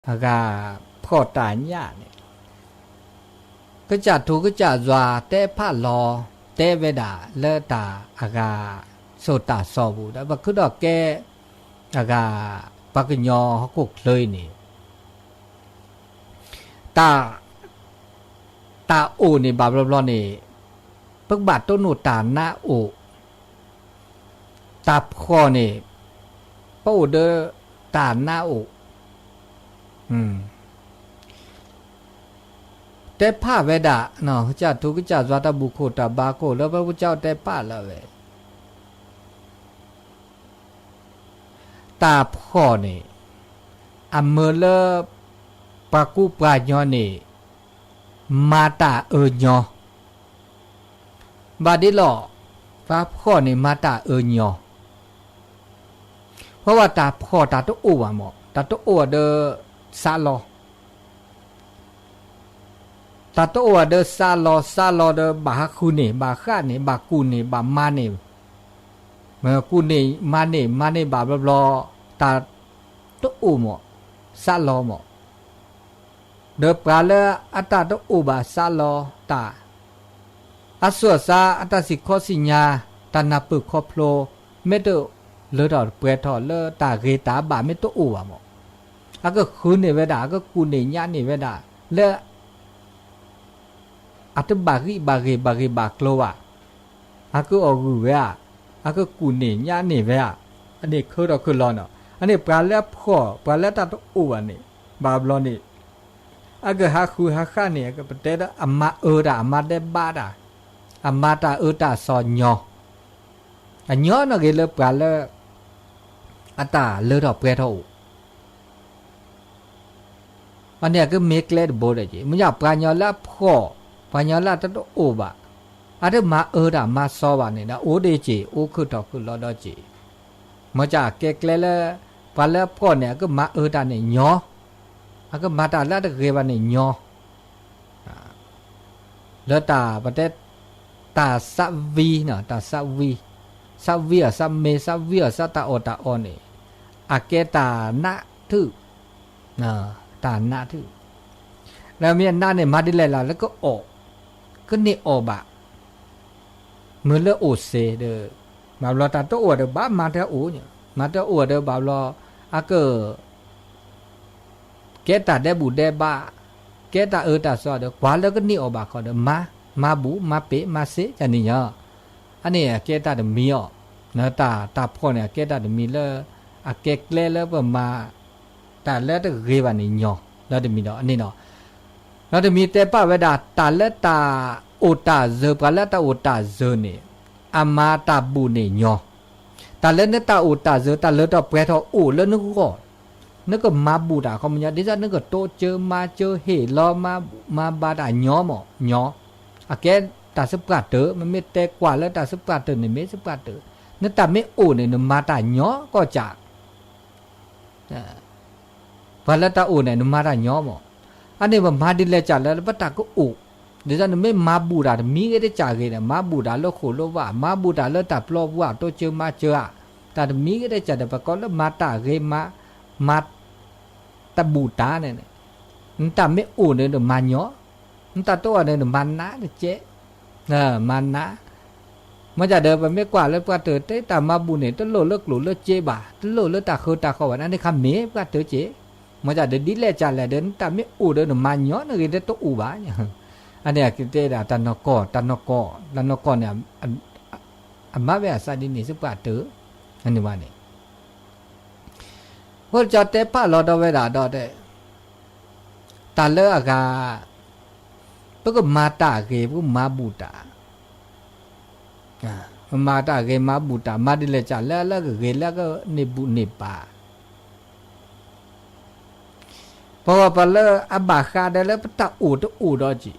กาพอตาญาเนี่ยก็จะถูกก็จะจว่าแต่ผ้าลอแต่เวดาเลตาอากาโซตาสอบูแต่ว่าคือดอกแกอากาปักยอเขากุกเลยนี่ตาโอนี่บาบลอนี่ปักบาดต้นหนูตาหน้าโอตาพอนี่ป้าเดอตาหน้าโอแต่ผ้าเวดาเนาะจะถูกจะจว่าตาบุโคตาบาโคแล้วพระพุทธเจ้าแต่ผ้าแล้วเว้ตาพ่อนี่อเมเลปากุปายอนี่มาตาญอบาดิลอฟ้าพ่อนี่มาตาญอเพราะว่าตาพ่อตาตุโอวะหมอตาตุโอเดซาลอตาตุโอเดซาลอเดบาคูนี่บาคานี่บากูนี่บามานี่เมื่อกูนี่มานี่บาบลอตาตุโอหมอซาลอหมอเดปกาเลอัตตาตุโอบาซาลอตาอสวซาอัตตาสิขอสิญาตานาปึกขอโพลเมตเลอดอเปทอเลตาเกตาบาเมตโอวะหมออะก็คืนนี่เวดาก็กูนี่ญานี่เวดาเลอัตบากิบาโคลวะอะก็ออกูเวอะก็กูนี่ญานี่เวอะอันนี้คือดอกคือลอเนาะอันนี้ปลาแล้วพ่อปลาแล้วตาตุโอวะนี่บาบลอนี่อะก็ฮาคูฮาคานี่ก็ปเตดอะมาดาอะมาเดบาดาอะมาตาตาซอญออะญอเนาะเกเลปลาเลอัตตาเลอดอกเปทออันนี้ก็เมกเลดโบดจีมันอยากปลาญอละพ่อปลาญอละตะโอบะอะเดมาดามาซอบะนี่นะโอเดจีโอคือดอกคือลอดอจีมันจะเกกเลปลาละพ่อเนี่ยก็มาดานี่ญออะก็มาตาละตะเกบะนี่ญอแล้วตาประเทศตาสัพวีเนาะตาสัพวีอะสัพเมสัพวีอะสัตตาออนี่อะเกตานะทึตาหน้าทึแล้วมีหน้าเนี่ยมาดิเลล่ะแล้วก็ออกก็นี่ออกบะเหมือนเลอโอเซเดอบาลอตาโตอวดบะมาเตโอเนี่ยมาเตโอเดบาลออะก็เกตาเดบุเดบะเกตาตาซอเดกว่าแล้วก็นี่ออกบะขอเดมาบูมาเปมาเซจันนี่ยอันนี้เกตาเดมีอนะตาพ่อเนี่ยเกตาเดมีเลอะเกกเลเลบมาตาแล้วตะเกบะนี่ญอแล้วเดมีเนาะอันนี้เนาะแล้วจะมีแต่ป้าเวดาตาและตาโอตาเซปและตาโอตาเซนี่อามาตาบูนี่ญอตาและเนตาโอตาเซตาเลตอเปทอโอแล้วนึกก็มาบูดาเขามันดิซะนึกก็โตเจอมาเจอเฮลอมาบาดาญอหมอญออะแกตาสปกาเตอมันไม่แต่กว่าแล้วตาสปกาเตอนี่ไม่สปกาเตอเนตาไม่โอนี่นมาตาญอก็จะพอแล้วตาโอนี่นมาตาญอหมออันนี้ว่ามาดิเลจ่าแล้วปัตตาก็อุเดี๋ยวจะไม่มาบูดามีก็ได้จ่าเกเนี่ยมาบูดาแล้วโคโลว่ามาบูดาแล้วตับลอบว่าตัวเจอมาเจอแต่มีก็ได้จ่าแต่ปก็แล้วมาตาเกมาตะบูตาเนี่ยนั่นตาไม่อุเนี่ยมาเนาะนั่นตาตัวเนี่ยมันนะเจ๊มันนะมันจะเดินไปไม่กว่าแล้วกว่าเตอเตตามาบูเนี่ยตโลเลิกหลุเลิกเจ๊บ่าตโลเลิกตาเขาว่านั่นในคำเมกว่าเตอเจ๊มันจะเดินดิเลจ่าเลยเดินแต่ไม่อูเดินมันย้อนอะไรเดินตัวอูบ้าเนี่ยอันนี้คือเตะตันนกเนี่ยอันมาเวสาดินี่สุปาเตออันนี้ว่านี่พอจะเตะป้าเราดอเวดาดอเตตาเลอากาพวกมาตาเกพวกมาบูตามาตาเกมาบูตามาดิเลจ่าแล้วก็เกแล้วก็นิบุนิปาเพราะว่าพอเลอบาคาได้แล้วปตาอูดอจี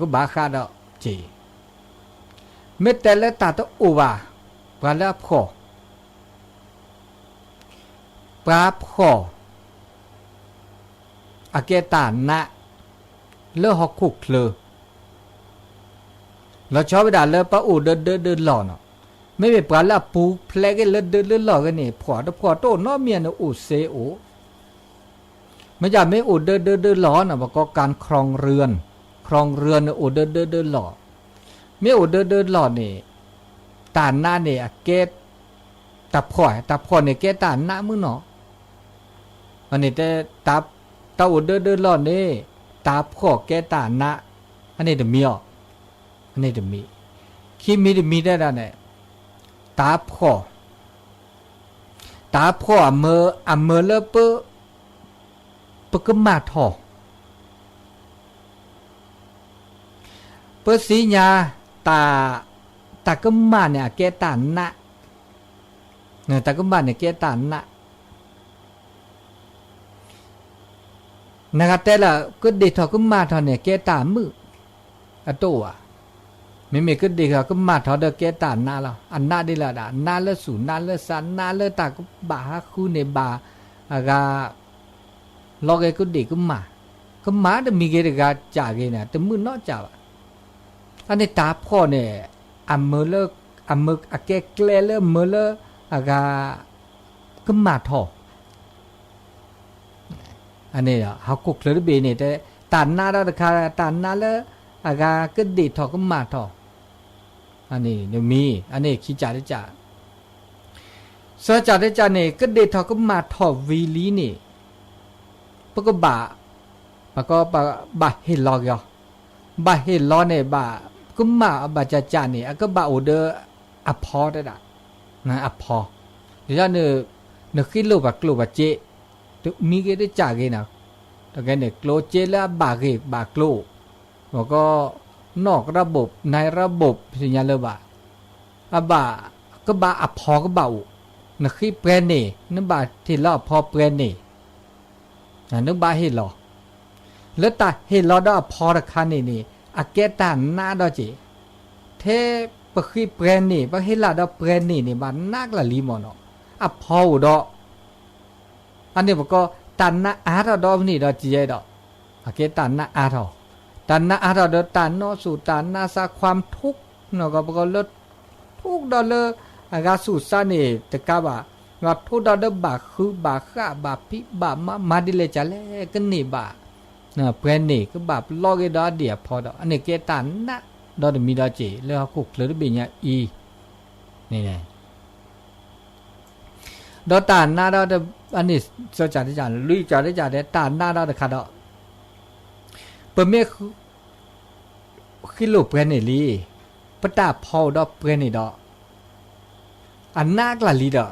ก็บาคาดอจีเมื่อแต่แล้วตาตอูบาพอแล้วพ่อปลาพ่ออาเกตานะเลอฮอกคุกเลอเราชอบไปด่าเลอปะอูเดินหล่อเนาะไม่เป็นปลาละปูเพลกเดินหล่อกันนี่พ่อโตน้อเมียนอูเซโอ ไม่จะไม่อุดเดินหล่อนะบอกการครองเรือนเนี่ยอุดเดินหล่อไม่อุดเดินหล่อนี่ตาหน้าเนี่ยเกตตาพ่อเนี่ยเกตตาหน้ามือเนาะอันนี้แต่ตาอุดเดินหล่อนี่ตาพ่อเกตตาหน้าอันนี้เดมีอ่ะอันนี้เดมีขี้มีได้แล้วเนี่ยตาพ่อเมื่อเลเปก็มาทอเปสีญาตาก็มาเนี่ยแกตานะเนี่ยตาก็มาเนี่ยแกตานะนะครับแต่ละก็เด็กทอก็มาทอเนี่ยแกตามืออะตัวไม่ก็เด็กก็มาทอเดแกตานะแล้วอันน่าได้ละด่าน่าเลือสูน่าเลือสันน่าเลือตาก็บาคู่ในบาอากาลอกไอ้ก็เด็กก็มาแต่มีเกดกาจ่าเกเนี่ยแต่มือนอกจ่าอันนี้ตาพ่อเนี่ยอัมเมอร์อาแกเกลเลเมอร์อากาก็มาทออันนี้เขากุกเลยเบเนี่ยแต่ตาหน้าเราคาตาหน้าเลยอากาก็เด็กทอก็มาทออันนี้เดี๋ยวมีอันนี้ขี้จ่าได้จ่าเสือจ่าได้จ่าเนี่ยก็เด็กทอก็มาทอวีลีนี่ปก็บาเฮลอกยอบาเฮลอเนี่ยบาก็มาบาจ่าเนี่ยก็บาโอเดอร์อพอได้ด่ะนะอพอเดี๋ยวเนี่ยคิดลูกบาเจมีเกได้จ่าเกนะแต่แกเนี่ยโกลเจแล้วบาโกลแล้วก็นอกระบบในระบบสัญญาเลยบาบาก็บาอพอก็บาเนี่ยคิดเปรนเนี่ยนั่นบาที่เราพอเปรนเนี่ยนึกบาเฮลอแล้วตาเฮลอดอพอระคันนี่อาเกตาหน้าดอจีเทปคีเปรนนี่ปะเฮลาดอเปรนนี่บานักละลีมอนอพอดออันนี้บอกก็ตันนะอาร์ดอนี่ดอจีเอดออาเกตันนะอาร์ดตันนะอาร์ดอตันนอสู่ตันนาซาความทุกข์เนาะก็บอกก็ลดทุกดอเลอากาสู่ซานี่ตะกาบะว่าทุกดอเดบาคือบาฆ่าบาพิบามาดิเลจะเลกันนี่บานะเพื่อนนี่ก็บาลอกดอเดียพอดอันนี้เกตันนะดอดมีดอเจแล้วกุกเลยเป็นอย่างอีนี่ไงดอตานนาดออันนี้เจ้าจ่าได้จ่าลุยจ่าได้จ่าได้ตานนาดอขาดอเปิดเมฆขึ้นลูกเพื่อนนี่ลีปตาพอดอเพื่อนนี่ดออันนักละลีดอ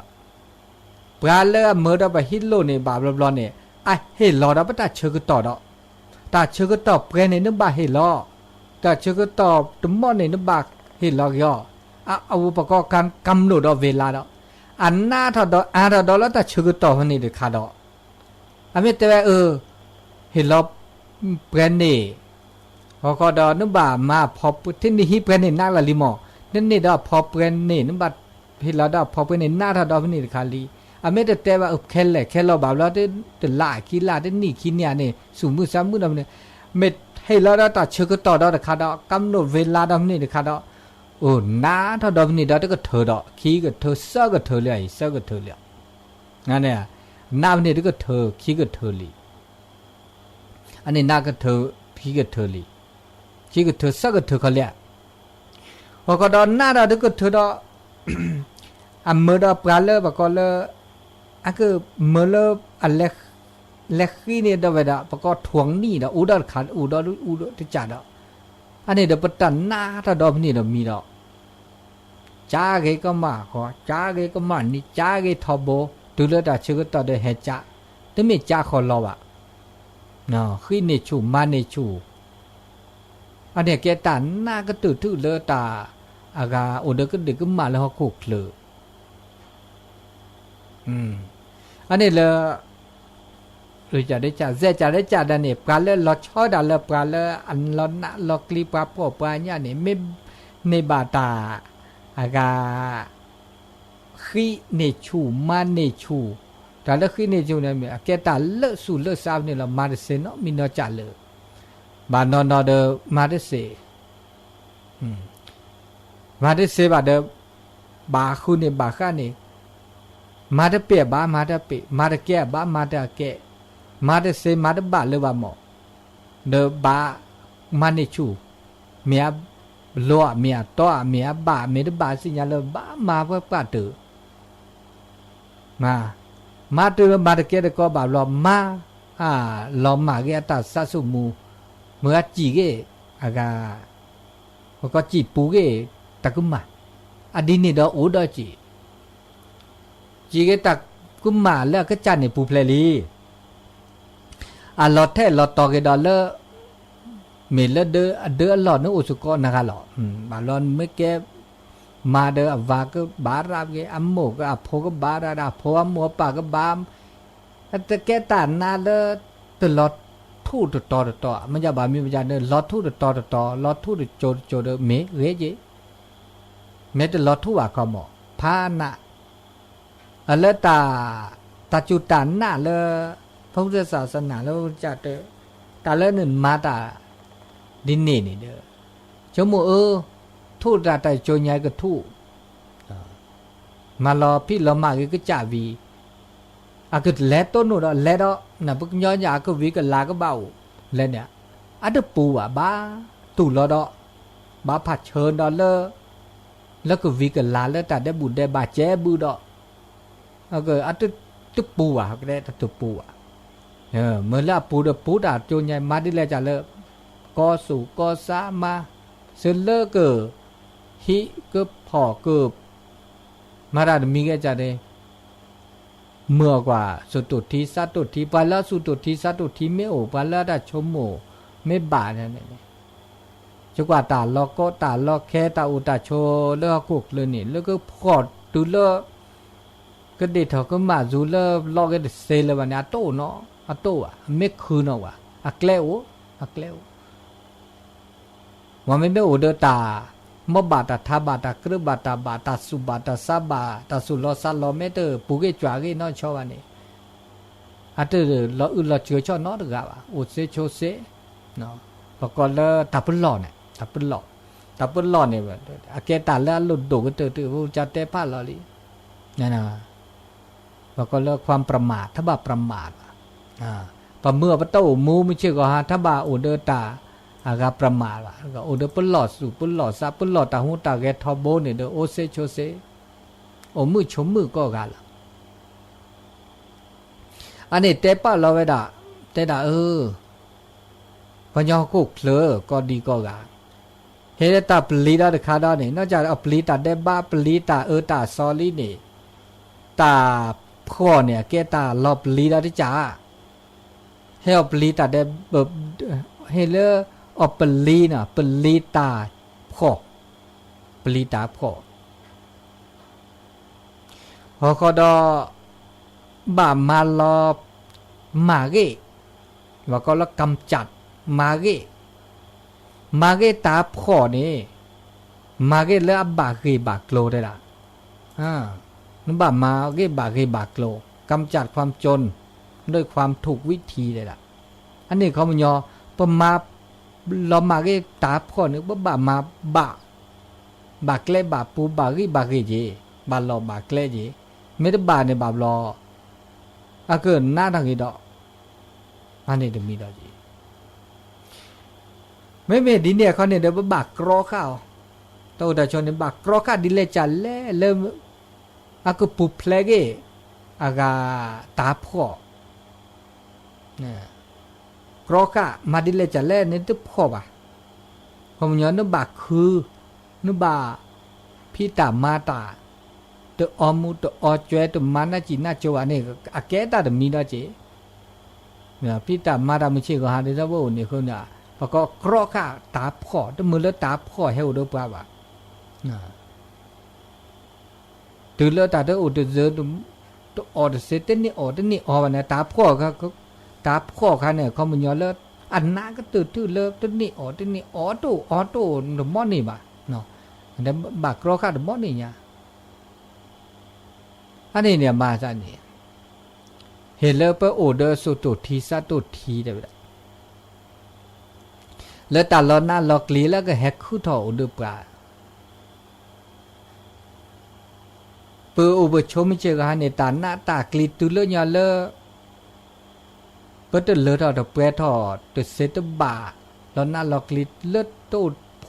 ปลาเล่เมื่อเราไปฮิตโลเนี่ยบาบลอนเนี่ยไอเฮลอเราไปตัดเชือกต่อดอกตัดเชือกต่อเปรย์ในนึกบาเฮลอตัดเชือกต่อตุ้มมอนในนึกบาเฮลอย่อเอาอุปกรณ์การกำหนดเวลาดอกอันหน้าทอดออาร์ดอแล้วตัดเชือกต่อคนนี้เดือดขาดดอกอันนี้แต่ว่าเฮลอเปรย์เนี่ยพอก็ดอนึกบามาพอที่นี่ฮิเปรย์เนี่ยนักละลิมอนั่นนี่ดอพอเปรย์เนี่ยนึกบาเฮลอดอพอเปรย์เนี่ยหน้าทอดอคนนี้เดือดขาลีอเมริกาว่าแค่เราแบบเราได้ลาคีลาได้นี่คีเนี่ยนี่สูงมือซ้ำมือดำเนี่ยเม็ดให้เราได้ตัดเชือกต่อดอกขาดอกำหนดเวลาดำนี่ขาดอกโอ้น้าถ้าดำนี่ดอกก็เธอดอกขี้ก็เธอเสื้อก็เธอเลยเสื้อก็เธอเลยงั้นเนี่ยน้านี่ก็เธอขี้ก็เธอเลยอันนี้น้าก็เธอขี้ก็เธอเลยขี้ก็เธอเสื้อก็เธอเขาเลยพอก็ดอนน้าดอกก็เธอดอกอันเมื่อดอกปลาเล่บก็เลยอันก็เมื่อเลิกอันเล็กขี้เนี่ยเดี๋ยวไปด่าประกอบถ่วงนี่เด้ออุดรขันอุดรที่จ่าเด้ออันนี้เดี๋ยวประตันหน้าถ้าดอกนี่เดี๋ยวมีดอกจ้าเกก็มาขอจ้าเกก็มานี่จ้าเกทอโบดูแลแต่เชื่อต่อเดี๋ยวเฮจ้าแต่ไม่จ้าขอรออ่ะเนาะขี้เนี่ยชูมาเนี่ยชูอันนี้แกตันหน้าก็ตื่นทื่อเลอตาอากาอุดรก็เด็กก็มาแล้วเขาคุกเลยอันนี้เลยรู้จักได้จ่าได้จ่าดันเนี่ยปลาเล่เราชอบดันเลยปลาเล่อันเราหน้าเราคลีปลาปอปลาเนี่ยเนี่ยไม่ในบาตาอากาขี้เนชูมาเนชูแต่ละขี้เนชูเนี่ยมีแกตาเลิศสูเลิศสาวเนี่ยเรามาได้เสนาะมีนอจ่าเลยบานนอเดอมาได้เสมาได้เสบาเดอบาคุณเนี่ยบาข้าเนี่ยมาได้เปียบ้ามาได้เปียมาได้แก่บ้ามาได้แก่ มาเดเซมาเดบะเลยว่าหมอเดบะมานิชูเมียลัวเมียต่อเมียบะเมียเดบะสิญาเลยบะมาเพื่อปะเตอมาเตอมาเดเกเดก็บะลอมาลอมาเกตาสัสุมูเมื่อจีเกอากาก็จีปูเกตะกุมาอดีนี่ดอโอดอจีเกตะกุมาแล้วก็จันนี่ปูเพลลีลอแท้ลอตอเกดอลเลเมลเดอลอนึอุสุกอนะกะลอบาลอนเมเกมาเดอวากบาราเกอัมโมกอโพกบาราดาโพอัมโมปากบามตะเกตานาเลตลอดทูตตอมันจะบามีมันจะเนลอทูตตอลอทูตโจเดเมเรเจเมตลอทูอะคอมอพานะอเลตาจุตานะเลพระพุทธศาสนาแล้วจะเตตาเลนึนมาตาดินนี่เด้อจมูทูตาไตโจญายก็ทูมารอพี่ลอมาก็จะวีก็แลต้นนู่นแลดอนะพวกย้อนยาก็วีก็ลาก็เบาแลเนี่ยอัดปูบ้าตู่ลอดบ้าผัดเชิญดอเลแล้วก็วีก็ลาแล้วแต่ได้บุญได้บาเจ็บบูดก็อัดตุปูก็ได้ตุปูเมื่อละปูดาโจญายมาดิเลจะเลก็สู่ก็สามาเสเลเกอฮิก็พอเกือบมาราดมีแกจะได้เมื่อกว่าสุตุทีสัตุทีปาลาสุตุทีสัตุทีไม่โอปาลาดาชมโมไม่บาดเนี่ยจักว่าตาลอกก็ตาลอกแค่ตาอุตาโชเลือกกุกเลยนี่แล้วก็พอดดูเลก็เด็ดเถอะก็มาจูเลลอกก็เซเลวันนี้โตเนาะโตไม่คืนเนาะว่ะเกลวว่าไม่โอเดตามบาตาทาบาตากรึบาตาสุบาตาซาบาตาสุลอซาลอเมเตอปูเกจวาเกนอชอวันนี้เรลอเชือชอนอตกะว่ะโอเซโชเซเนาะปกลตาปุลลอเนี่ยตาปุลลอเนี่ยเกตาแล้วลุดโดก็เตอจะเตพาลอลีนั่นน่ะปกลความประมาทถ้าบาประมาทปะเมื่อปะโตมูไม่เชื่อก็ฮะถ้าบาโอเดตาก็ประมาทว่ะก็โอเดปุลลอสู่ปุลลอซาปุลลอตาหูตาแกทอโบเนี่ยเดอโอเซโชเซโอมือชมมือก็กาละอันนี้เตปะเราไว้ด่าเตด่าพญาคุกเพลอก็ดีก็กาเฮเลตาปลีดาเดคาดาเนี่ยนอกจากเอาปลีตาเดบ้าปลีตาตาซอลีเนี่ยตาพ่อเนี่ยแกตาลอบปลีดาที่จ่าเฮลปลีตาเดแบบเฮเลอปลีนะปลีตาพ่อปลีตาพ่อพอก็ดอบามาลอมาเกว่าก็ละกำจัดมาเกตาพ่อนี่มาเกแล้วบาเกบากโลได้ละนั่นบามาเกบากโลกำจัดความจนด้วยความถูกวิธีได้ละอันนี้เขามันยอปมาลอมาเกตาพ่อนึกว่าบามาบากเล่บาปูบาเกเจบาลอบากเล่เจไม่ได้บาเนี่ยบาลอเกินหน้าทางนี้ดอกอันนี้จะมีดอกจีไม่ดินเนี่ยเขาเนี่ยเดี๋ยวบากกรอข้าวตัวแต่ชนเนี่ยบากกรอข้าวดิเลจันเล่เริ่มก็ปุบเพลเกกาตาพ่อเนี่ยกรอข้ามาดิเลจันเล่เนี่ยตัวพ่อป่ะผมย้อนนึกบากคือนึกบาพี่ตามาตาตัวอมูตัวอจวยตัวมานาจีน่าโจอันนี้แกตาตัวมีนะจีเนี่ยพี่ตามาตาไม่ใช่ก็หาได้แล้วว่าเนี่ยคนเนี่ยพอก็กรอข้าตาพ่อตัวมือแล้วตาพ่อให้อุดมป่าวตื่นแล้วตาตัวอุดเจอตัวอดเสร็จนี่อวันนี้ตาพ่อเขาเนี่ยเขามันย้อนแล้วอันนั้นก็ตื่นเลิกตัวนี้ออโต้ตัวมอนี่บ่เนาะแต่บากกรอข้าตัวมอนี่เนี่ยอันนี้เนี่ยมาจากนี่เห็นแล้วไปโอเดอร์สุตุทีสัตุทีได้ไปแล้วตาลอหน้าลอกลีแล้วก็แฮกคู่ถออุดปลาเปิดอุปชมไม่เจอกันในตาหน้าตากลีตุเลญาเล เปิดเลือดเอาเปรทอตัวเซตบาแล้วน่าล็อกลิดเลือดโต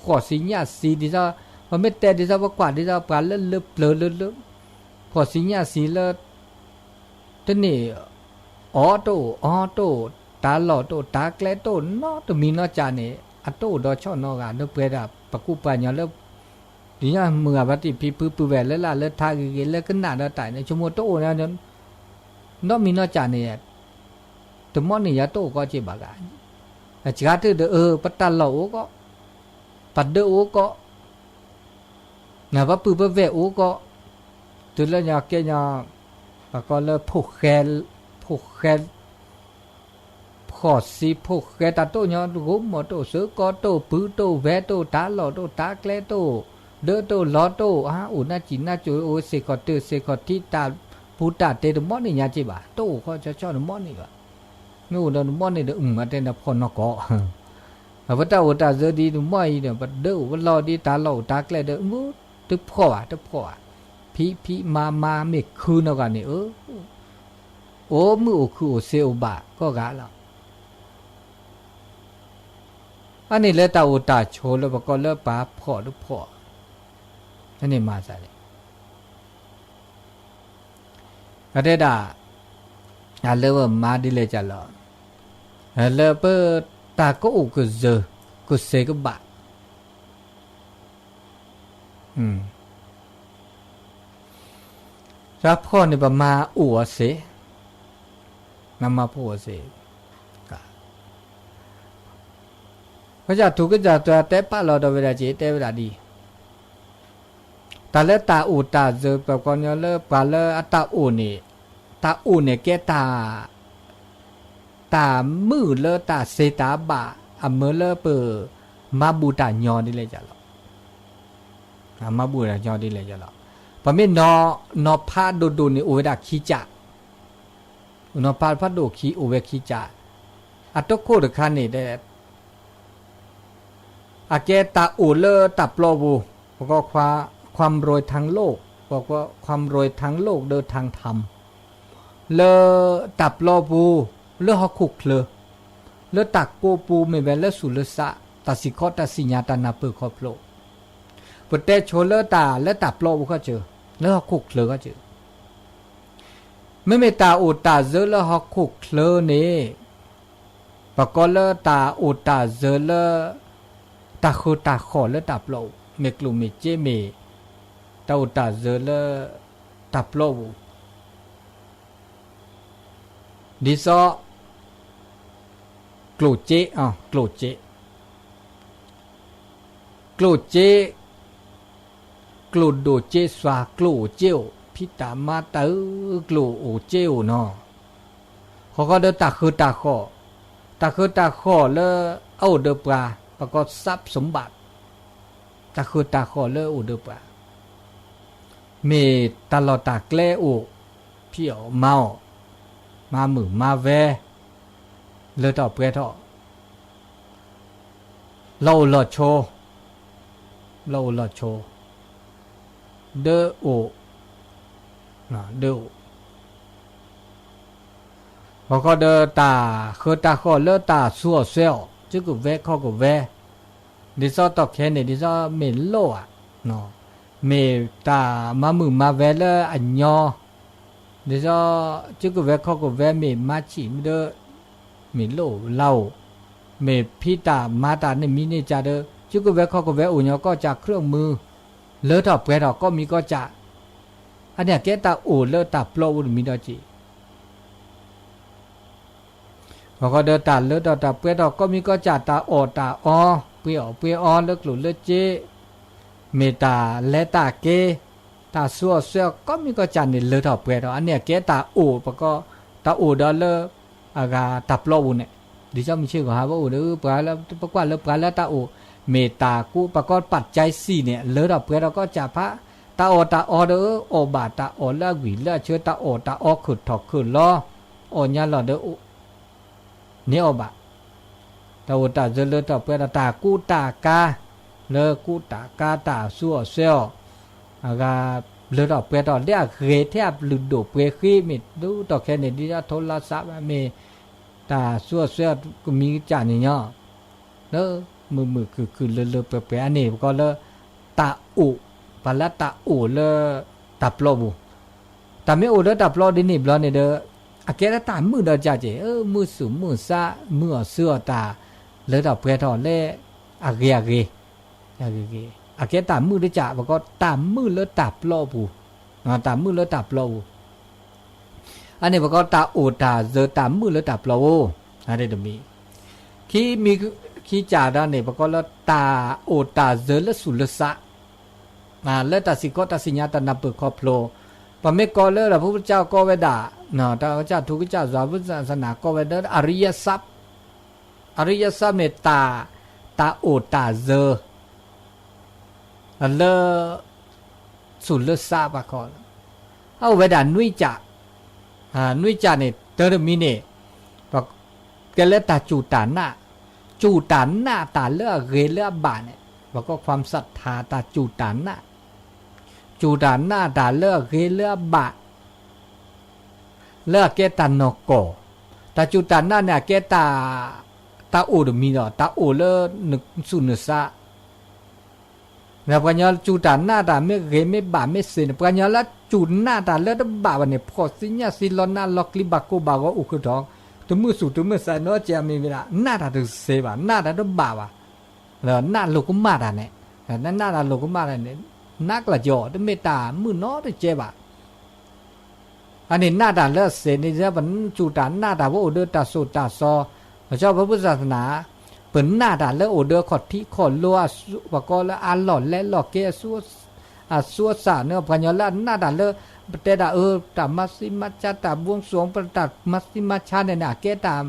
ขอสิญญาสีดิซะว่าไม่แต่ดิซะว่ากว่าดิซะปลาเลือดเลือดเปลือเลือดขอสิญญาสีเลือดทีนี้ออโต้ตาหล่อโตตาแกลโตนอตัวมีนอจานี่อัตโตดอช่อนอกาเลือดเปรดาปะกุปัญญาเลือดดิญาเมื่อบัดนี้พี่ปื้อแหวนเลือดละเลือดทาเกเลือดขึ้นหน้าเลือดตายในชั่วโมงโตนะนั้นนอมีนอจานี่ตัวมอนี่ยาโตก็เจ็บกันจิกาที่ปัตตาหล่อก็ปัดเดอก็นะว่าปื้อแหวก็ตัวละยาเกยาก็เลยผูกแขนขอสีผูกแขนตาโตยาดูหมดโตเสือก็โตปื้อโตแหวโตตาหล่อโตตาแกลโตเดอโตหล่อโตอุณาจิน่าจูโอเสกอที่ตาปูตาเตดมอนี่ยาเจ็บโตก็จะชอบมอนี่ก็นู่นมอนี่เดมาเตนพอนก็วัตาเจดีดูมอยเนี่ยบัดเดอวันรอดีตาหล่อตาแกลเดงูตึกพ่อพี่มาเมฆคืนเอากันนี่โอ้มือคือเซลบะก็กะแล้วอันนี้เลยตาโชแล้วก็เลิกป้าพ่ออันนี้มาซะเลยอะเดดาอะเลว่ามาดิเลยจ้ะล่ะอะเลเปตาก็อุกเจอก็เซก็บะรับพ่อนี่ประมาอัวเสนำมาพูดเสเพราะจะถูกก็จะตัวเตะป้าเราตัวเวลาจีเตะเวลาดีแต่แล้วตาอูตาเจอแบบก่อนเนี่ยเลิกปลาเลิกตาอูเนี่ยแกตามือเลิกตาเซตาบะอ่ะเมื่อเลิกเปิดมาบูตายอดีเลยจ้ะหรอมาบูตายอดีเลยจ้ะหรอพอไม่นอพาดูนี่โอเวดาขี้จ่านอพาดูขี้โอเวขี้จ่าอัตโคเดคันนี่ได้อาเกตาอูเลตับโลบูก็ความรวยทางโลกบอกว่าความรวยทางโลกเดินทางธรรมเลตับโลบูเลฮอคุกเลตักโกปูไม่เวลสุลสะตัสิคอตัสิญาตานาเปคอโปรปเตโชเลตาและตับโลบูก็เจอเลฮอคุกก็เจอไม่ตาอูตาเจอเลฮอคุกนี่ปะก็เลตาอูตาเจอเลตาคือตาขอเลตับโลเมกลุเมเจเมตาอูตาเจอเลตับโลดิซอกลูเจกลูเจกลูดูเจสวากลูเจียวพิตามาเตอกลูโอเจียวเนาะเขาก็เดินตาคือตาขอแล้วเอาเดือปลาประกอบทรัพย์สมบัติตาคือตาขอแล้วเอาเดือปลามีตลอดตาแกล้โอเพียวเมามามือมาแวเลอต่อเปรตเราหลอดโชเดอโอนะเดอพอก็เดอตาคือตาขอเลอตาสัวเซลจึกแวข้อก็แวดิซอตอกแค่เนี่ยดิซอเมนโลอ่ะเนาะเมตามามือมาแวเลออันยอดิซอจึกแวข้อก็แวเมมาจิมเดอเมโลเล่าเมพิตามาตาเนี่ยมีเนี่ยจะเดอจึกแวข้อก็แวอุญก็จากเครื่องมือเลอต่อเปรตก็มีก็จะอันเนี้ยแกตาอูเลอตาปลอวุมีดอจีพอก็เดินตาเลอตาเปรตก็มีก็จะตาอเปียวเลิกหลุดเลิกเจเมตาและตาเกตาซัวเซลก็มีก็จะเนี่ยเลอต่อเปรตอันเนี้ยแกตาอูปะก็ตาอูดอเลออากาตาปลอวุเนี่ยดิฉันมีชื่อของฮาว่าอูเด้อปลาแล้วปะกว่าเลอปลาแล้วตาอูเมตากูประกอบปัจจัย4เนี่ยเลอดอกเพื่อเราก็จะพระตาอเด้อโอบาตาอละหวีละเชื้อตาอขุดถอกขึ้นล้อญาลอเด้อเนี่ยอบาตาเจเลอดอกเพื่อตากูตากาเลอกูตากาตาซัวเซลอากาเลอดอกเพื่อตอเรียกเรแทบลุดโดเพื่อขี้มิดดูตอกแค่เนี่ยดิจะโทรศัพท์เมต ตาซัวเสียก็มีจ่านี่เนาะเนอะมือคือเลอะเปะๆอันนี้ก็เลตาอุปะละตาอุเลตับโลบุแต่ไม่อุเลตับโลดินี่บลอนี่เด้ออะแกตามือเด้อจ่าเจมือสูมือซามือเสื้อตาเลตับเปทอเลอะเกอะแกตามือเด้อจ่าบ่ก็ตามือเลตับโลบุตามือเลตับโลบุอันนี้บ่ก็ตาอุตาเจอตามือเลตับโลอันนี้ตรงนี้ที่มีขี้จ่าด้านนี่บ่ก็เลตาอุตาเจอเลสุลสะเลตัสิก็ตัสิญญาตนาเปิดครอบโลปะเมกอเลพระพุทธเจ้าก็เวดาเนาะพระเจ้าทุกเจ้าสาวพุทธศาสนาก็เวดาอริยทรัพย์เนี่ยตาโอตาเซเลสุลสะปะคอเอาเวดานุยจ่าเนี่ยเตอร์มิเน่ปะเกเลตาจูตานะตาเลเกเลบาเนี่ยปะก็ความศรัทธาตาจูตานะตาเลเกเลบะเลเกตานโกตาจูตานะเนี่ยเกตาโอดมีเนาะตาโอเลนึกสุนสะแล้วปัญญาจูตานะตาไม่เกไม่บะไม่เสนปัญญาละจูนะตาเลตบะวันเนี่ยพอสิญญาสิลอนาลอกลิบะโกบะก็อุกดองตัวมือสูตัวมือใส่เนาะจะมีเวลาหน้าตาตัวเสบะหน้าตาตัวบะวะแล้วหน้าโลกุมาตาเนี่ยนั่นหน้าตาโลกุมาตาเนี่ยนักละจ่อตัวเมตตามือน้อตัวเจ็บะอันนี้หน้าตาเลือดเสนี่จะเป็นจูตาหน้าตาว่าโอเดอร์ตาโซตาซอพระเจ้าพระพุทธศาสนาเป็นหน้าตาเลือดโอเดอร์ขอดที่ขอดลัวปะกอละอันหลอดและหลอกเกสัวสาเนื้อพันยาละหน้าตาเลือดแต่ตาตามัสซิมัชชาตาบวงสรวงประตัดมัสซิมัชชาเนี่ยนะเกตาม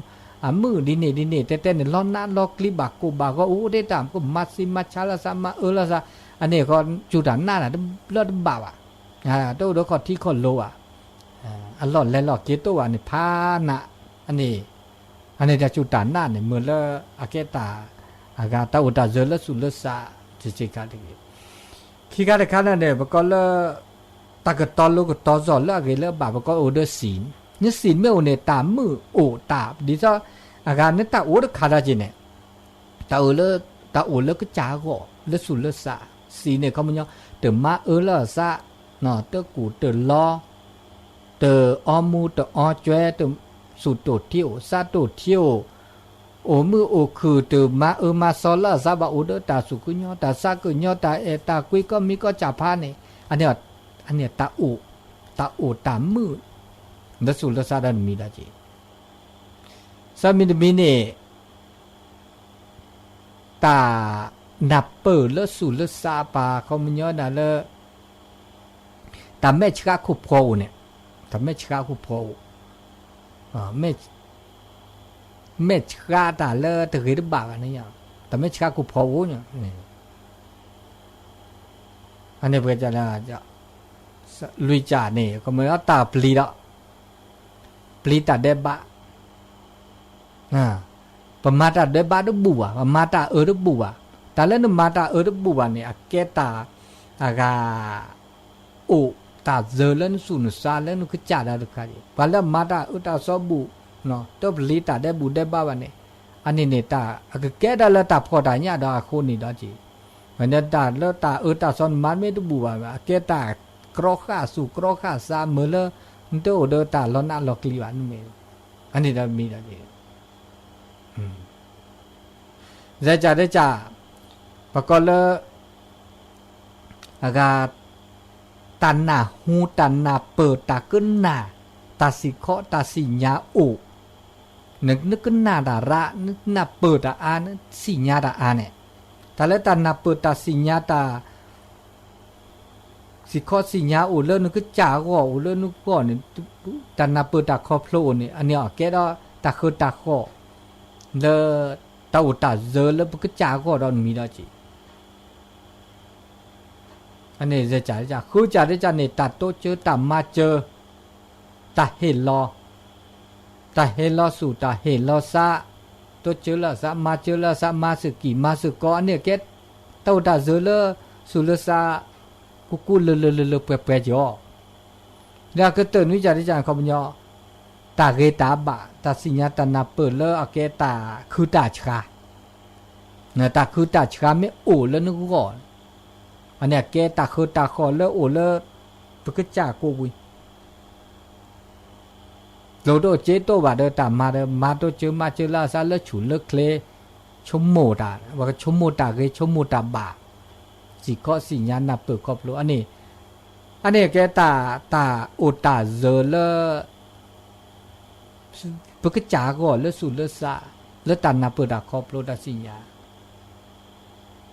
มือดินี่แต่เนี่ยล้อหน้าล้อกลิบากกูบาก็ได้ตามก็มัสซิมัชชาละซามาละซาอันนี้ก็จูดานหน้าน่ะเลือดบ่าวตัวเด็กขอที่คนโลอันหลอดและหลอกเกตัวอันนี้พานะอันนี้จะจูดานหน้าเนี่ยเหมือนละอาเกตาอากาตาอุตาเจริญสุลสะจิกันที่ขี้การข้านั่นเนี่ยก็ละตากตอนลูกตอนสอนละเกละบ่าวก็โอเดอร์ศีลเนี่ยศีลไม่โอเนี่ยตามมือโอตาดิจ้าอาการเนี่ยตาโอเดขาดจีเนี่ยตาโอเลก็จ้าก็เลสุลสะสีเนี่ยเขามันยังเติมมาละซะเนาะเตอกูเตอล้อเตออมูเตออจวยเตอสุดโตเที่ยวซาโตเที่ยวโอมือโอคือเตอมาซอละซาบะโอเดตาสุกุญญตาซากุญญตาตากุยก็มีก็จับพาเนี่ยอันเนี้ยตาโอตามือเลสุลสะดันมีละจีสามีนมีเนี่ยตานับเปิดแล้วสู่แล้วซาปาเขามันย้อนน่ะแล้วแต่แม่ชะคุโพเนี่ยแต่แม่ชะคุโพแม่ชะตาแล้วแต่เคยได้บากอันนี้อย่างแต่แม่ชะคุโพเนี่ยอันนี้เพื่อจะลุยจ่าเนี่ยก็เหมือนตาปลีตาเดบะประมาตาเดบะดุบัวประมาตาดุบัวแต่แล้วนมาตาดุบัวเนี่ยเกตาอากาโอตาเจริญสุนทรแล้วนุขจ่าได้ดุขายพอแล้วมาตาตาสอบุเนาะตัวปลีตาเดบุเดบะวันเนี่ยอันนี้เนี่ยตาเกตาแล้วตาพอตาเนี่ยดาคนนี่ดาจีวันนี้ตาแล้วตาตาสอนมันไม่ดุบัวเกตากรอข้าสู่กรอข้าซาเมื่อแล้วตัวเดตาล้อหน้าล้อกลีวันนี่อันนี้ได้มีดาจีได้จ่าปะก็เลยอากาตันนาหูตันนาเปิดตาขึ้นหน้าตาสิเคาะตาสิญาโอนึกขึ้นหน้าดาระนึกหน้าเปิดตาอานึกสิญาตาอาเนี่ยแต่แล้วตันนาเปิดตาสิญาตาสิเคาะสิญาโอเลิศนึกจ่าก็โอเลิศนึกก่อนเนี่ยตันนาเปิดตาคอโพลเนี่ยอันนี้แกก็ตาคือตาคอเลตาอุตาเจอแล้วก็จ่าก็เรามีแล้วจีอันนี้จะจ่าคือจ่าได้จ่าเนี่ยตัดโตเจอตามาเจอตาเห็นรอสู่ตาเห็นรอซะโตเจอละซะมาเจอละซะมาสึกี่มาสึกอเนี่ยเก็ตตาอุตาเจอละสู่ละซะกุเลเปจ่อแล้วก็เตือนวิจารณ์เขาเป็นยอ ตาเกตาบะตาสิญญาตนาเปิดเลอเกตาคือตาชาเนี่ยตาคือตาชาไม่โอ้แล้วนึกก่อนอันเนี้ยเกตาคือตาคอเลอโอ้เลอปกจากกูวิโลโดเจโตบาเดตามาโตเจอมาเจอลาซาเลฉุนเลเคลชมโมตาว่าชมโมตาเกชมโมตาบาสิก็สิญญาณเปิดครอบรู้อันนี้แกตาโอตาเซเลปกจาก็เลสุเลสาเลตานาเปิดครอบรู้ดาสิญญา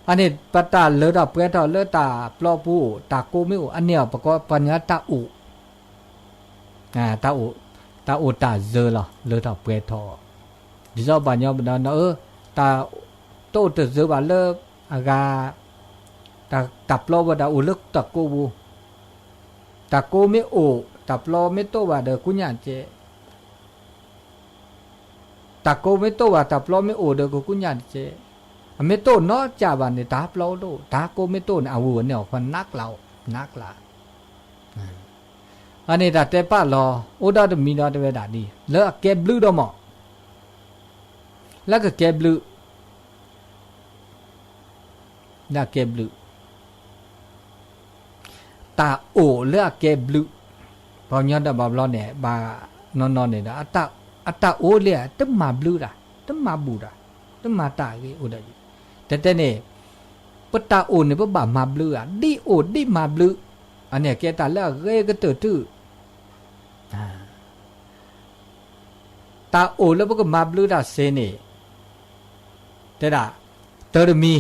อันนี้ปตาเลดาเปิดเลตาปลอปูตาโกไม่โออันเนี้ยปกปัญญาตาอุตาโอตาเซลเลดาเปิดทอดิจอปัญญาบันดาตาโตเตเซบาเลอากาตาปลอบดาอุลึกตะโกบูตะโกไม่โอตาปลอไม่โตบาเดกุญญาเจตะโกไม่โตบาตาปลอไม่โอเดกุญญาเจไม่โตเนาะจ่าบานเนี่ยตาปลอโตตาโกไม่โตเนี่ยอาวุธเนี่ยคนนักเรานักละอันนี้ตาเตปะรอโอดาตมีนาเตเวดาดีแล้วแกบลูดอมอแล้วก็แกบลูแล้วแกบลูตาโอเลือกเก็บลึพอย้อนแต่บาบล้อเนี่ยบานอนเนี่ยนะอัตตาโอเลียตึ้มมาบลูด่ะตึ้มมาบูด่ะตึ้มมาตากีโอดะแต่เนี่ยปตาโอเนี่ยปบามาบลูอ่ะดีโอดีมาบลูอันเนี่ยแกตาแล้วเรก็เตอตื้อตาโอแล้วก็มาบลูด่ะเซเนี่ยแต่ด่ะเตอร์มี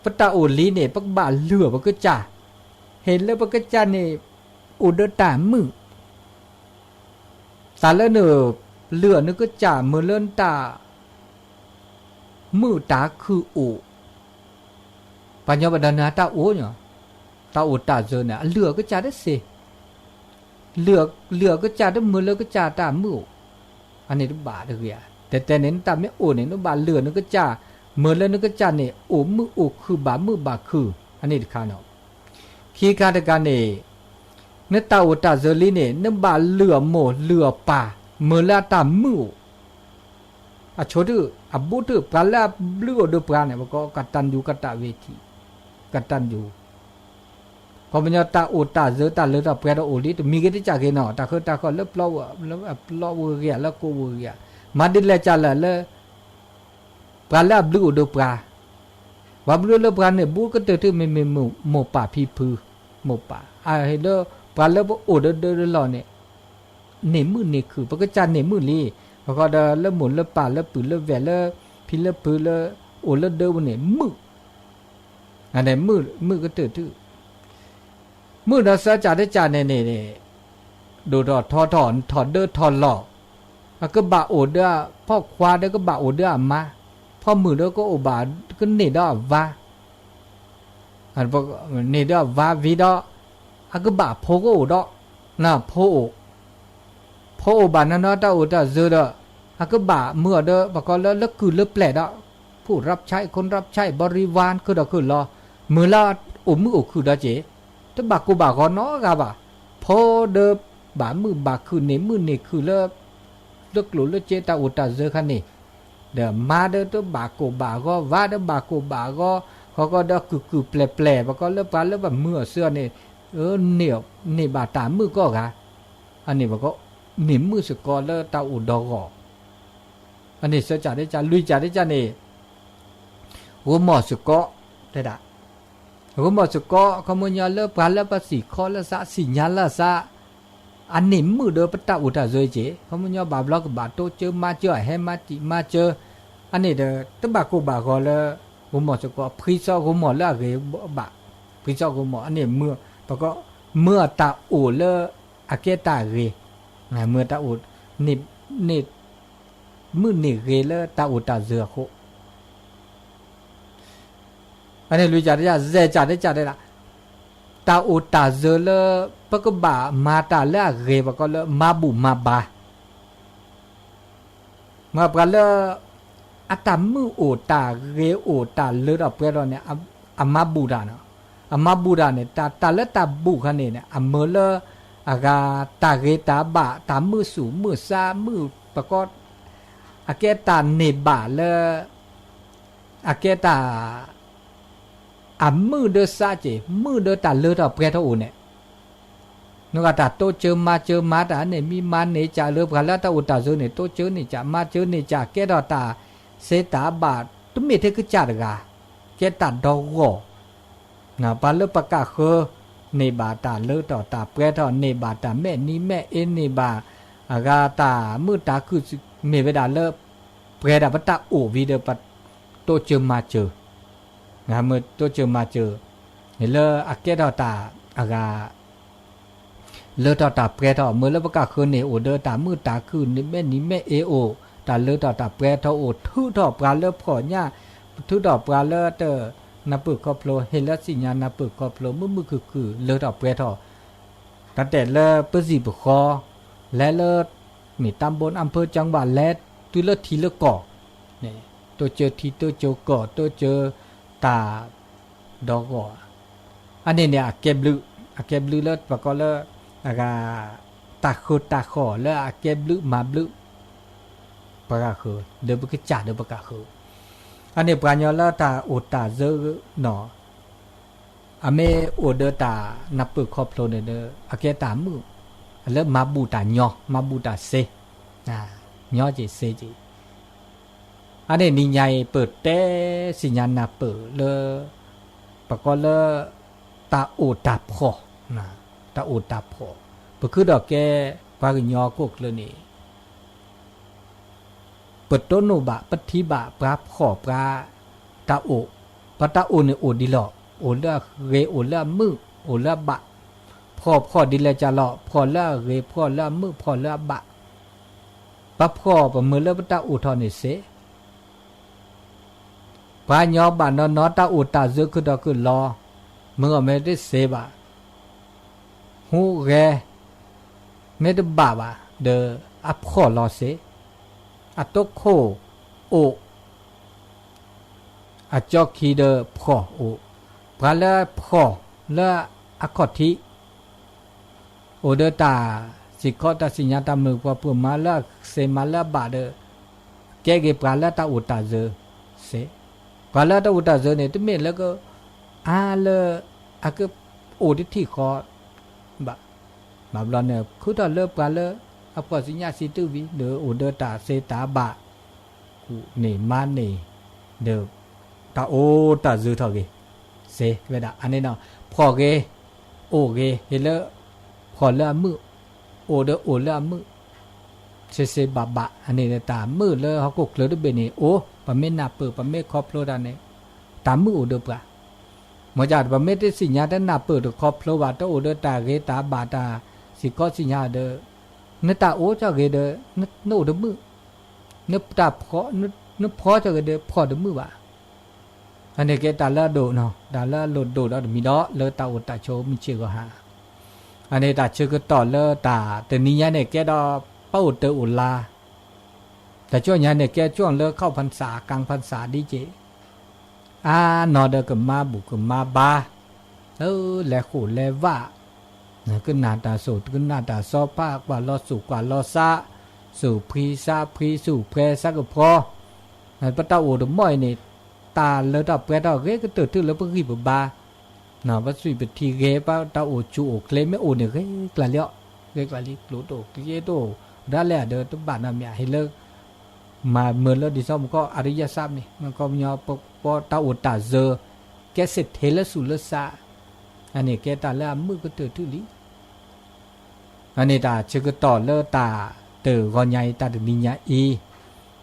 ปตาโอลีเนี่ยปบาเลือปก็จ่าเห็นแล้วปกติเนี่ยอุดตามือตาแล้วเนอเลือนึกก็จ่ามือเลื่อนตามือตาคืออุปัญญาบันดาลตาโอเนี่ยตาโอตาเจอเนี่ยเลือก็จ่าได้สิเลือก็จ่าได้มือเลือก็จ่าตามืออันนี้ต้องบาดเลยอ่ะแต่เน้นตาไม่โอเนี่ยต้องบาเลือนึกก็จ่ามือเลือนึกก็จ่าเนี่ยโอมือโอคือบามือบาคืออันนี้ข้าเนาะขี้การตะการเนี่ยเนื้อตาอุตาเซลีเนี่ยเนื้อบาเลือโมเลือป่าเมื่อละตามืออ่ะโชดื้อบุตรปลาละเลือดูปลาเนี่ยมันก็กัดตันอยู่กัดตาเวทีกัดตันอยู่พอมันจะตาอุตาเซตาเลือดปลาโอลิตมีกันที่จากเนาะตาคือตาก็เลือดเปล่าเวเรียแล้วกูเวเรียมาดิเลจ่าละเลยปลาละเลือดูปลาว่าบลูเลปราเนี่ยบูก็เตอไม่โมป่าพีพือโมป่าเฮเลปลาเลบโอเดหล่อเนี่ยเนมือเนี่ยคือปกติเนมือลีพอก็เดเลหมุนเลป่าเลปืนเลแหวนเลพิเลปืนเลโอเลเดวันเนี่ยมืออันไหนมือก็เตอมือเราเสียจ่าได้จ่าเนี่ยดูดอทอถอนเดอถอนหล่อก็บาโอเดอพ่อควาเดก็บาโอเดอมาพอมือเด้อก็อบาก็เนดอวาอันพอเนดอวาวีดออะก็บาโพก็โอดอน่ะโพอบานะนะตาโอตาเซอดอะก็บาเมื่อเด้อบ่ก็แล้วคือเลิกแปลดอผู้รับใช้คนรับใช้บริวารคือดอกคือรอมือละโอมือโอคือดอเจแต่บากูบาก็เนาะกะบาโพเด้อบามือบาคือเนมือเนคือเลิกหลุเลิกเจตาโอตาเซอคันนี่เดี๋ยวมาเด้อตัวบาโกบาก็ว่าเด้อบาโกบาก็เขาก็เด้อคือแปลๆบาก็เลิกปาแล้วแบบมือเสื้อนี่เหนียวนี่บาตามือก็กะอันนี้บาก็หนิมมือสกอแล้วตาอุดอกอันนี้เสียจ่าได้จ่าลุยจ่าได้จ่านี่หัวหมอสกอได้ด่ะหัวหมอสกอเขามันยาเลิกปาแล้วภาษีข้อละซะสิญญาละซะอันนี้มือเด้อปตาอุตาเจเจเขามันยาบาบล็อกบาโตเจอมาเจอให้มาจิมาเจออันนี้เด้อตบาโกบาก็แล้วหัวหมอสกอพริซอหัวหมอละเกบะพริซอหัวหมออันนี้เมื่อปก็เมื่อตาอุเลอาเกตาเกเมื่อตาอุนี่มือนี่เกเลตาอุตาเจโคอันนี้ลุยจ่าได้เจจ่าได้ละตาอุตาเจเลปก็บามาตาละเกบก็เลมาบุมาบามาปะเลอัตามือโอตาเกโอตาเลดอเปรเนี่ยอามาบูดาเนาะอามาบูดาเนี่ยตาละตาบุคันเนี่ยอเมเล อากาตาเกตาบะตามมือสูมือซามือประกอบอาเกตาเนบะเลอาเกตามือเดซาเจมือเดตาเลตาเปรตโอเนี่ยนึกว่าตาโตเจอมาตาเนี่ยมีมาเนจ่าเลพลาตาอุตาโซเนี่ยโตเจอเนี่ยจ่ามาเจอเนี่ยจ่าแกดอตาเซตาบาตุ้มเมเทกจ่าดกาแกตัดดอกโกนะปาเลปะกะเคเนบาตาเลตอตาเปรตอเนบาตาแม่นี่แม่เอเนบาอากาตามือตาคือเมเวดาเลเปรดาปตาโอวีเดปโตเจอมาเจองามือโตเจอมาเจอเฮเลอาเกดอตาอากาเลตอตาเปรตอเมื่อเลปะกะเคเนโอเดตามือตาคือนี่แม่เอโอตาเลตอตาเปรตอโอทุดอกปลาเลพอญ่าทุดอกปลาเลเตอนับปึกครอบโลเฮลสิญญานับปึกครอบโลมือคือเลดอกเปรตอตั้งแต่เลปสิบคอและเลมีตำบลอำเภอจังหวัดและตุเลทีเลก่อเนี่ยตัวเจอทีตัวเจอก่อตัวเจอตาดอกก่ออันนี้เนี่ยเก็บลือเลปะก็เลอากาตาขอเลเก็บลือมาบลือปะกะคือเดบกจ่าเดบกะคืออันนี้ปรานยอละตาโอตาเซเนาะอเมโอเดตานับปึกครอบโลเนอเกตามือแล้วมาบูตาญอมาบูตาเซญอจิเซจิอันนี้นิยายเปิดเตสิญญาณเปิดเลปะก็เลตาโอตาพอนะตาโอตาพอปะคือดอกแกปากญอกกเลยนี่เปิดต้นโนบะปฏิบะปราขอปราตาโอปตาโอเนี่ยโอดีหลอโอละเรโอละมือโอละบะพอดีละจะหลอพอละเรพอละมือพอละบะปะพอปะมือละปตาโอทอนี่เสปาญอบานนอตาโอตาซึคือดอกคือรอมึงเอาไม่ได้เสบะฮูเรไม่ได้บะบะเดอพอรอเสอะตกโคโออะจอกคีเดพอโอปราละพอละอะคอทิโอเดตาสิคอตาสิญญาตามือปะปุมาละเซมาละบาเดแกเกปราละตาอุตาเซเสปราละตาอุตาเซเนี่ยตะเมแล้วก็อาละอะกโอดิที่คอบะมาบลอนเนี่ยคือตาเลปราละอพอสิญญาสิตุวิเดอโอเดตาเซตาบะกูนี่มานี่เดตาโอตาซึทอเกเซเวดาอันนี้เนาะพอเกโอเกเฮเลพอละมือโอเดโอละมือเซบะบะอันนี้ตามือเลยเฮากกเลยด้วยเบนี่โอปะเมนาเปปะเมครอบโลดานเนี่ยตามือโอเดปะมจาดปะเมติสิญญาตนาเปิดครอบโลว่าตโอเดตาเกตาบาตาสิกอสิญญาเดนตาโอจะเกเดนโนเดมือนตาพอนพอจะเกเดพอเดมือวะอันนี้เกตาละโดเนาะตาละโลดโดดมีดอเลตาโอตาโชมีเชก็หาอันนี้ตาเชก็ต่อเลตาแต่นี้เนี่ยแกดอเป้าเตอุลาแต่ช่วงนี้เนี่ยแกช่วงเลิกเข้าพรรษากลางพรรษาดีเจนอเดกับมาบุกับมาบาแลขู่แลว่าก็นาตาสูตรก็นาตาซอปากว่าลอสุกว่าลอซาสู่พรีซาพรีสู่เพรซักก็พอปะตาโอดม้อยนี่ตาเลตาเปรตาเกก็ตื่นแล้วเพิ่งรีบบานาวัสุยปทีเกปะตาโอจูโอเคลไม่โอเนี่ยกละเลี้ยเกละลิกลุโตเกโตได้แล้วเดินตุบานน่ะมีให้เลิกมาเมื่อเลิกดิซ้อมก็อริยทรัพย์นี่มันก็มีปอตาโอตาเจอแกเสร็จเทเลสุลซาอันนี้แกตาแล้วมือก็ตื่นลิอันนี้ตาเชื่อก็ต่อเลตาเตอก่อนใหญ่ตาถึงนิยาอี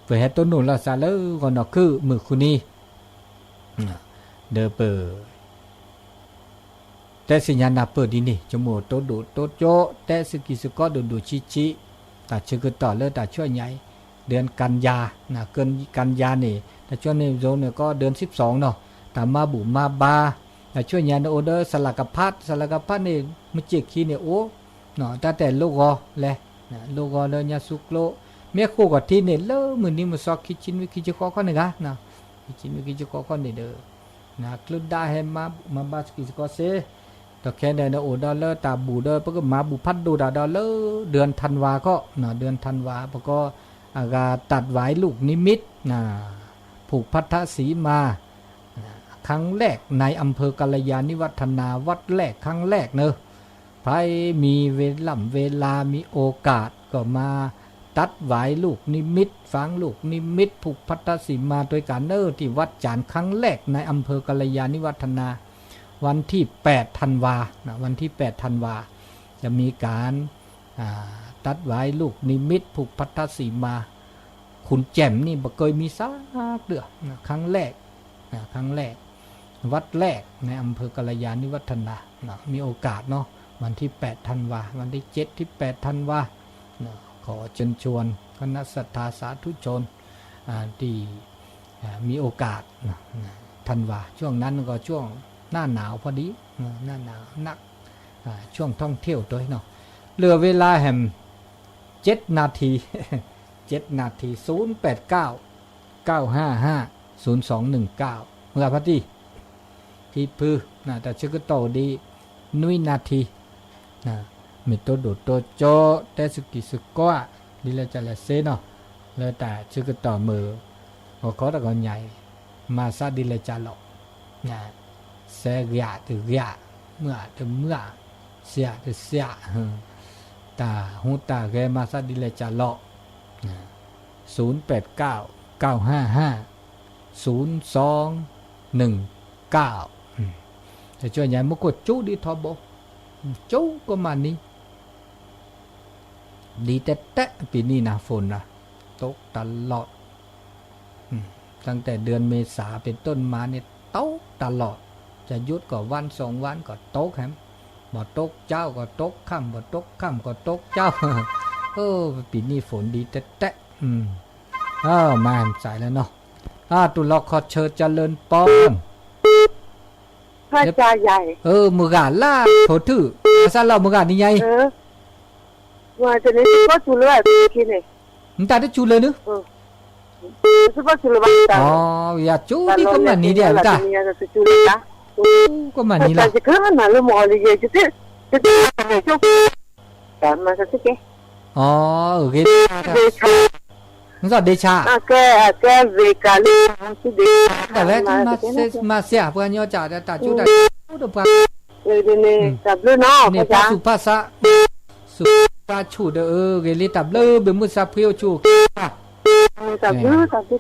เปิดให้ต้นหนุนเราซาเลก่อนนอคือมือคุนี้เดอเปิดแต่สัญญาณเปิดดีนี่จมูกโตดูโตโจแต่สกิสก็ดูชิตาเชื่อก็ต่อเลตาช่วยใหญ่เดือนกันยาเกินกันยานี่แต่ช่วงนี้โซนเนี่ยก็เดือน12เนาะตามมาบุมาบาแต่ช่วยใหญ่ในโอเดอร์สลักพัดนี่มันเจกขี้เนี่ยโอ้เนาะแต่โลกอแหละโลกอเลยยาสุกโลเมียคู่กับที่เนี่ยเลมือนี้มาซอกคิดชิ้นวิคิดจะข้อข้อหนึ่งนะคิดชิ้นวิคิดจะข้อข้อหนึ่งเด้อคลุดได้ให้มาบาสกิสก็เซ ต่อแค่เดือนโอดอลเลอร์ตาบูเดอร์ปก็มาบุพัดดูดอลเลอร์เดือนธันวาก็นะเดือนธันวาปก็อากาตัดไว้ลูกนิมิตนะผูกพัทธสีมาครั้งแรกในอำเภอกัลยาณิวัฒนาวัดแรกครั้งแรกเนอะใครมีเวลามีโอกาสก็มาตัดไว้ลูกนิมิตฝังลูกนิมิตผูกพัทธสีมาโดยการเนอที่วัดจานครั้งแรกในอำเภอกัลยาณิวัฒนาวันที่8ธันวานะวันที่8ธันวาจะมีการตัดไว้ลูกนิมิตผูกพัทธสีมาคุณแจ่มนี่บ่เคยมีสักเดือนนะครั้งแรกนะครั้งแรกวัดแรกในอำเภอกัลยาณิวัฒนานะมีโอกาสเนาะวันที่8ธันวาวันที่7ที่8ธันวานะขอเชิญชวนคณะศรัทธาสาธุชนที่มีโอกาสนะธันวาช่วงนั้นก็ช่วงหน้าหนาวพอดีหน้าหนาวนักช่วงท่องเที่ยวตัวเนาะเหลือเวลาแห่ม7นาที7นาที089 955 0219เมื่อพัดดีที่พื้นนะแต่ชื่อก็โตดีนุยนาทีนะมีตัวดูตัวโจแต่สกิสก้าดีเลยจะละเซเนาะเลยแต่ชื่อก็ต่อมือหัวข้อตะกอนใหญ่มาซาดีเลยจะหลอกนะเสียถึงเมื่อถึงเมื่อเสียถึงเสียตาหูตาแกมาซาดีเลยจะหลอก089 955 0219แต่ช่วยใหญ่มุกดจู้ดีทอโบจู้ก็มานี้ดีแต่ปีนี้นะฝนนะตกตลอดตั้งแต่เดือนเมษาเป็นต้นมาเนี่ยตกตลอดจะหยุดก็วัน2วันก็ตกแฮมบ่ตกเจ้าก็ตกค่ำบ่ตกค่ำก็ตกเจ้าปีนี้ฝนดีแต่มาใส่แล้วเนาะตุลขอเชิญเจริญปอนพระจ่าใหญ่มือกาล่าโถถือซะเรามือกานี่ใหญ่ว่าจะนี่ก็จุเลยคิดนี่มันตาได้จุเลยนึสุภาพจุเลยบ้างอย่าจุนี่ก็มันนี่เดียวตาก็มันนี่ล่ะจะคือมันมาเลยหมอเลยจะจุแต่มาสักทีโอเคมันก็เดชาแกเวกาลีแต่แล้วมาเสียเพื่อนย่อจ่าตาจุได้ตัวปะนี่ตับเลยเนาะเนี่ยสุภาษาชูเด้เกลิตับเลยเบมุสาเพียวชูตับเลย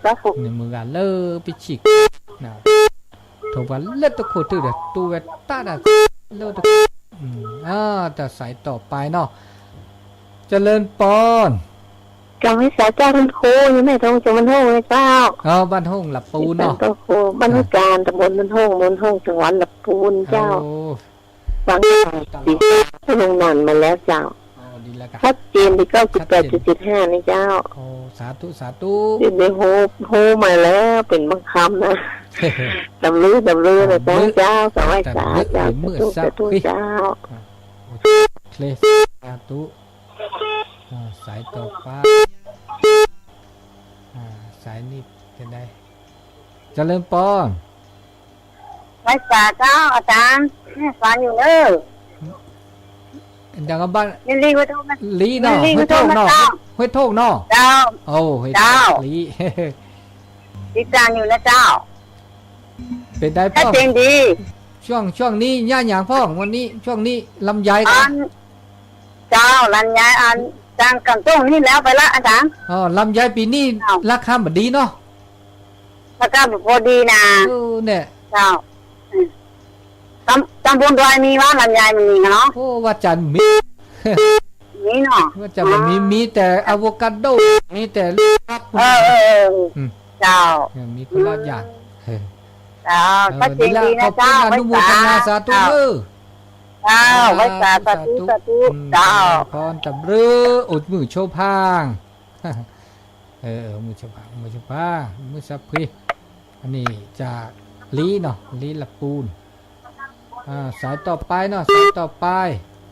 ตาฝกเนี่ยมือกันเลยปิชิกนะถูกว่าเลือดตะโคตรเด้ตัวเวตาดาเลือดจะใส่ต่อไปเนาะเจริญปอนจังวิสาเจ้าบ้านโคยังไม่ทงจังบ้านห้องเลยเจ้าบ้านห้องหลับปูนเนาะบ้านโคบ้านห้องการตำบลบ้านห้องจังหวัดหลับปูนเจ้าฟังดีลงนานมาแล้วเจ้าชัดเจนที่98.75นี่เจ้าสาธุเดี๋ยวโฮมาแล้วเป็นบางคำนะดำลือเลยเจ้าสวัสดีเจ้าสาธุเจ้าเคลสาธุสายต่อไปสายนี้เป็นไงเจริญปอนไว้สาเจ้าอาจารย์ฟังอยู่เนอะอย่างกับบ้านลีไว้ทุกนะลีเนาะห้วยโทกเนาะห้วยโทกเนาะเจ้าเจ้าลีติดตามอยู่นะเจ้าเป็นได้พ่อเจนดีช่วงนี้ย่าอย่างพ่อวันนี้ช่วงนี้ลำไยกันเจ้าลำไยอันจางกันต้งนี่แล้วไปละอาจารย์ลำไยปีนี้ราคาแบบดีเนาะราคาแบบพอดีนะเนี่ยเจ้าตำบลดอยมีว่าลำไยมันมีเนาะว่าจันมีเนาะว่าจันมีแต่อะโวคาโดมีแต่เจ้ามีคนละอย่างเจ้าก็จริงดีนะเจ้าอนุโมทนาสาธุเจ้าไว้สาธุเจ้าพรตับเรืออุดมือโชพางมือโชพางมือสับพีอันนี้จากลีเนาะลีละปูนสายต่อไปเนาะสายต่อไป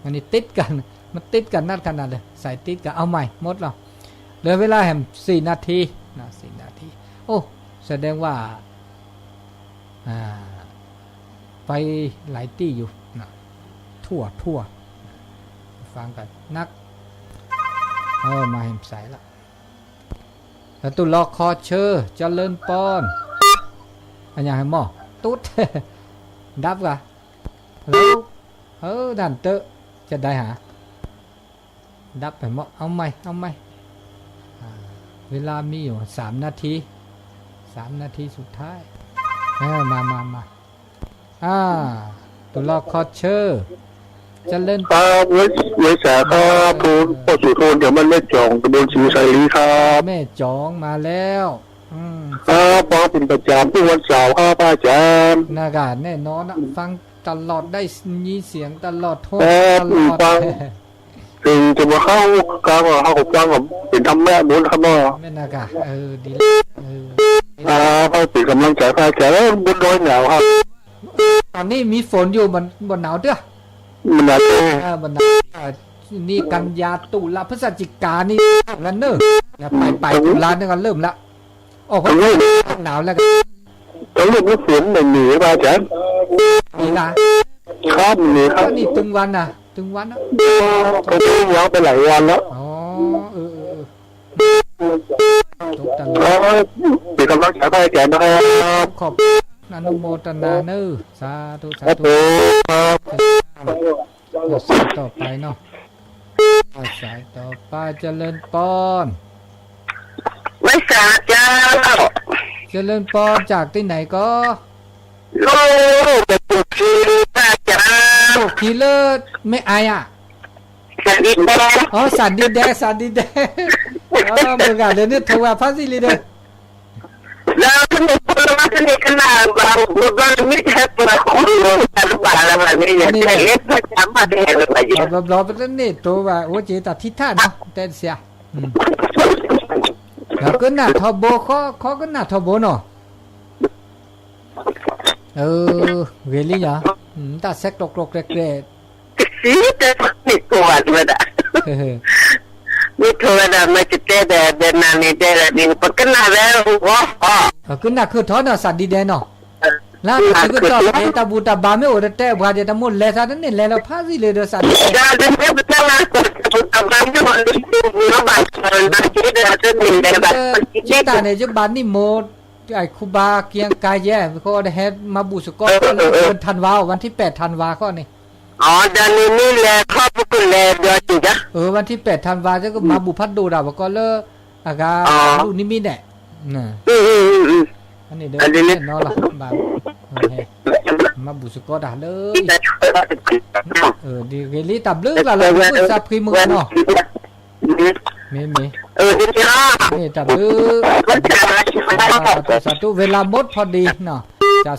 อันนี้ติดกันมันติดกันนัดขนาดเลยสายติดกันเอาใหม่หมดแล้วเหลือเวลาแห่ง4 นาทีนะ4 นาทีโอ้แสดงว่าไปหลายที่อยู่นะ ทั่วฟังกันนักมาเห็นใสละแล้วตุลอคอเชอร์เจริญปอนอันยังให้หมอตุ๊ด ดับกะแล้วดันเตอจะได้หาดับไปหมอเอาไหมเวลามีอยู่3 นาทีสุดท้ายมาตุลอคอเชอร์จะเล่น ครับเวสาครับทูลพ่อสุทูลเดี๋ยวมันไม่จองตำบลศรีไสลีครับแม่จองมาแล้วครับฟังเป็นประจำทุกวันเสาร์ครับอาจารย์นากาศแน่นอนฟังตลอดได้ยินเสียงตลอดโทษตลอดถึงจะมาเข้ากลางเข้าฟังผมเป็นทำแม่บุญครับพ่อแม่นากาดีพ่อเป็นกำลังใจพระอาจารย์บนดอยหนาวครับตอนนี้มีฝนอยู่บนหนาวเด้อมันหนาวบนหนาวนี่กันยาตุลาพฤศจิกานี่แล้วเนอะไปตุลาเนี่ยก็เริ่มละออกไปหนาวแล้วตอนนี้มีฝนหนีพระอาจารย์นี่นะครับนี่ครับนี่ถึงวันนะก็ต้องย้อนไปหลายวันแล้วตกตลอดเป็นกำลังใจพระอาจารย์นะครับขอบอนุโมทนาเนอสาธุครับสายต่อไปเนาะสายต่อไปเจริญปอนไม่สาเจ้าเจริญปอนจากที่ไหนก็ลูกไปปลูกทีป้าจ้าทีเลิศไม่อายสันดิแดงสันดิแดงเมื่อกี้เดี๋ยวนี้โทรมาพัสดีเลยแล้วท่านผู้ชมท่านขนาดเราเราไม่แทบจะคุยกันบ้างอะไรแบบนี้เนี่ยเอ๊ะจำมาได้เลยไปเราเป็นนี่ตัวว่าโอ้เจตทิท่าเนาะแต่เสียแล้วก็น่าทบข้อก็น่าทบเนาะเวลี่จ้ะตาเซ็กกรกเล็กๆสิแต่ไม่กวาดเลยอ่ะไม่โทรนะไม่จะเตะเดินนานนี่เตะนี่ปกติน่าแล้วว้าก็น่าคือท้อเนาะสัตว์ดีเดนเนาะแล้วก็ต่อไปตาบูตาบาไม่โอดเตะบาเจตามุนเลสัตว์นี่เลเราพาสิเลยเด้อสัตว์จ้าเดี๋ยวไม่ต้องมาตาบาไม่โอดน้องบ้านเราเจอเดี๋ยวจะมีเดี๋ยวแบบจิตาเนี่ยจุบันนี่โมไอ้คูบาเกียงกายแย่เขาได้เฮ็ดมาบุษกรวันธันวาวันที่8ธันวาข้อนี่เดือนนี้แหละครอบครัวแลเดือนจริงจ้ะวันที่8ธันวาจะก็มาบุพัดดูดาวก็เลอากาลูกนิมิตเนี่ยอันนี้เด้อเนาะล่ะบามาบุษกรดาเลยดีเกลิตับลึกล่ะเราพูดซับคือมึงเนาะมีนี่ตับลึกสาธุเวลาหมดพอดีเนาะจะ